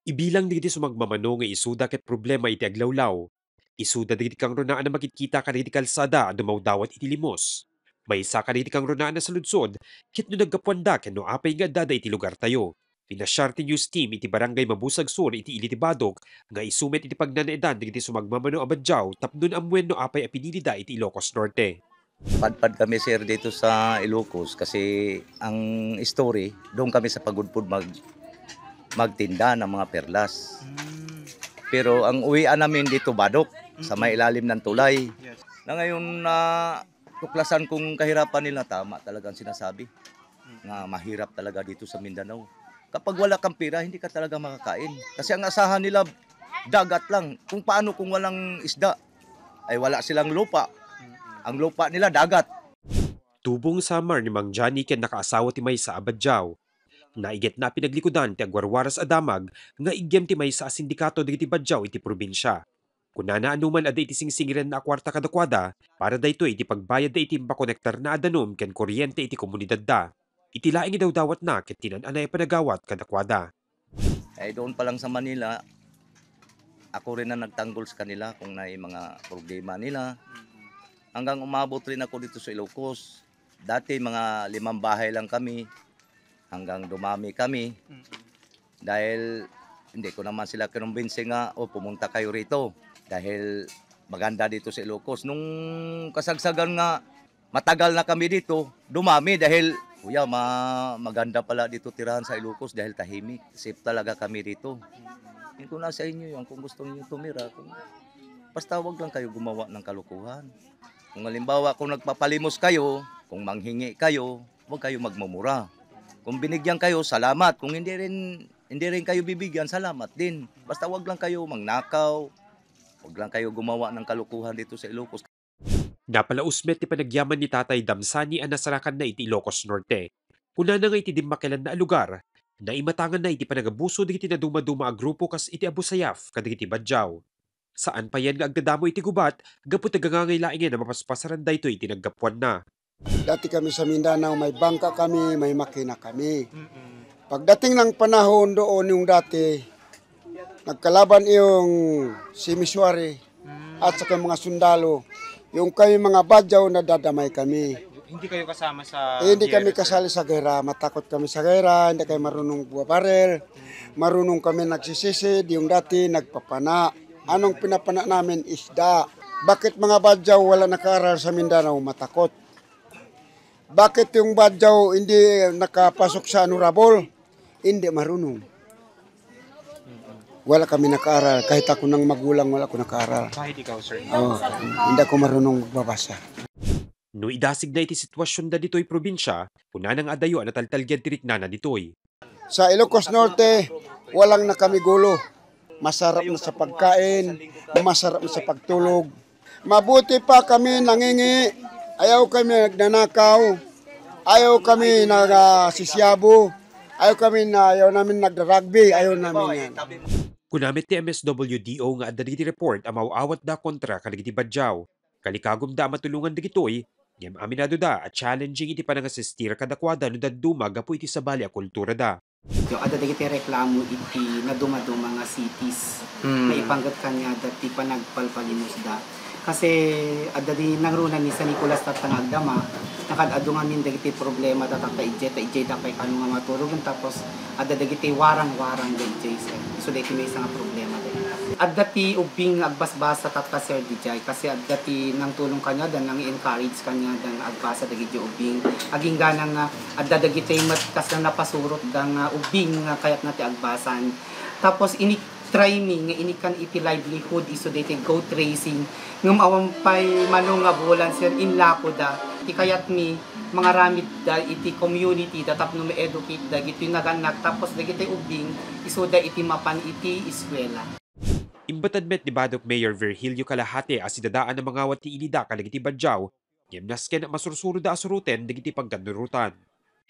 Ibilang digiti sumagmamano nga isuda ket problema iti aglawlaw. Isuda digiti kang runaan na makikita ka digiti kalsada dumaw dawat iti limos. Maysa ka digiti kang runaan na sa ludsod, ket no naggapuanda ken no apay nga dada iti lugar tayo. Pinasyarte news team iti barangay Mabusag Sur iti Ilitibadog nga isumet iti pagnanaedan digiti sumagmamano a Badjaw tapnon amwen no apay a pinilida iti Ilocos Norte. Padpad kami sir dito sa Ilocos kasi ang story, doon kami sa Pagudpud magtinda ng mga perlas. Pero ang uwian namin dito Badok sa may ilalim ng tulay. Yes. Na ngayon na tuklasan kong kahirapan nila, tama talagang sinasabi. Nga mahirap talaga dito sa Mindanao. Kapag wala kang pera, hindi ka talaga makakain. Kasi ang asahan nila dagat lang. Kung paano kung walang isda, ay wala silang lupa. Ang lupa nila dagat. Tubong samar ni Mang Johnny ken nakaasawa ti Maysa a Badjaw. Naiget na pinaglikudan ti agwarwaras a damag nga igyem ti Maysa a sindikato digiti Badjaw iti probinsya. Kunana anuman ada iti singsingiran na kwarta kadakwada para daytoy iti pagbayad da iti makonektar na adanom ken kuryente iti komunidad da. Iti laing daw dawat na ket tinan-anay panagawat kadakwada. Ay doon pa lang sa Manila, ako rin na nagtanggol sa kanila kung may mga problema nila. Hanggang umabot rin ako dito sa Ilocos. Dati mga 5 bahay lang kami. Hanggang dumami kami. Dahil hindi ko naman sila kinumbinsi nga, pumunta kayo rito. Dahil maganda dito sa Ilocos. Nung kasagsagan nga, matagal na kami dito, dumami dahil, kuya, maganda pala dito tirahan sa Ilocos dahil tahimik. Safe talaga kami dito. Hindi ko na sa inyo yun, kung gusto niyo tumira. Basta wag lang kayo gumawa ng kalukuhan. Kung halimbawa, kung nagpapalimos kayo, kung manghingi kayo, huwag kayo magmumura. Kung binigyan kayo, salamat. Kung hindi rin kayo bibigyan, salamat din. Basta wag lang kayo mangnakaw. Wag lang kayo gumawa ng kalukuhan dito sa Ilocos. Napalausmet ti panagyaman ni Tatay Damsani ang nasarakan na iti Ilocos Norte. Kuna na nga iti dimmakelan na lugar, naimatangan na iti panagabuso digiti na dumaduma a grupo kas iti Abu Sayyaf kadigiti Badjaw. Saan pa yan nga agdadamo iti gubat, gapot nagangangailaingin na mapaspasaran daytoy iti naggapuan na. Dati kami sa Mindanao, may bangka kami, may makina kami. Pagdating ng panahon doon yung dati, nagkalaban yung si Miswari at saka mga sundalo. Yung kami mga Badjaw na dadamay kami. Hindi kayo kasama sa Hindi giyera, kami sir? kasali sa gera, matakot kami sa gera, hindi kami marunong buwabarel. Marunong kami nagsisisid, yung dati nagpapana. Anong pinapana namin? Isda. Bakit mga Badjaw wala nakaaral sa Mindanao? Matakot. Bakit yung Badjaw hindi nakapasok sa Anurabol? Hindi marunong. Wala kami nakaaral. Kahit ako ng magulang, wala ako nakaaral. Kahit ikaw, sir. Oh, hindi ako marunong magbabasa. No idasig na iti sitwasyon da ditoy probinsya, kuna nang adayo ang nataltalgyan tiriknana ditoy. Sa Ilocos Norte, walang na kami gulo. Masarap na sa pagkain, masarap na sa pagtulog. Mabuti pa kami nangingi, ayaw kami nagnanakaw, ayaw kami nagsisisyabo, ayaw namin nagda-rugby, ayaw namin yan. Kunamit ti MSWDO nga adda digiti report ang mauawat da kontra kaligiti Badjaw. Kalikagom da matulungan digitoy, ngem aminado da at challenging iti panangasistir kadakwada no dadduma gapu iti sabali a kultura da. Yung ada dagiti reklamo iti na dumaduma nga cities. Maipanggap kanya dati panagpalpalimus da. Kasi ada di nangruna ni San Nicolas tatangagdama, nakadado nga min dagiti problema tatak ta ijay da kay kanu nga maturugan tapos ada dagiti warang-warang dagiti sir. So dagiti may nga problema dagiti. Adda ti ubing agbasbasa tatta sir dijay kasi adda ti nang tulong kanya dan nang encourage kanya dan agbasa dagiti ubing. Aging ganang nga adda dagiti matkas na napasurot dang ubing nga kayat na ti agbasan. Tapos try me nga inikan iti livelihood iso dati goat racing ngam awampay manong nga bulan sir in lako da ikayat mi mga ramid da iti community da tapno me educate da giti naganak tapos da giti ubing iso da iti mapan iti eskwela. Imbatad met ni Badok Mayor Virgilio Calahate as idadaan ng mga wati ilida kaligiti Badjaw, ngem nasken masursuro da asuruten digiti pagkanurutan.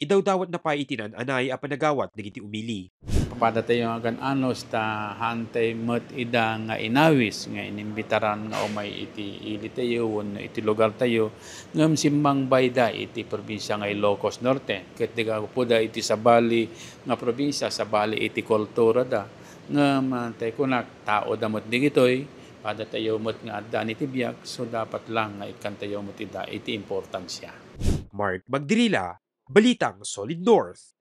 Idawdawat na pa itinan anay a panagawat digiti umili. Papada tayo agan anos ta hantay met ida nga inawis nga inimbitaran nga umay iti ili tayo wenno iti lugar tayo ngem simbang bayda iti probinsya nga Ilocos Norte ket diga puda iti sabali nga probinsya sabali iti kultura da ngem tay kunak tao damot digitoy pada tayo met nga adda iti biyak so dapat lang nga ikan tayo met iti importansya. Mark Magdirila, Balitang Solid North.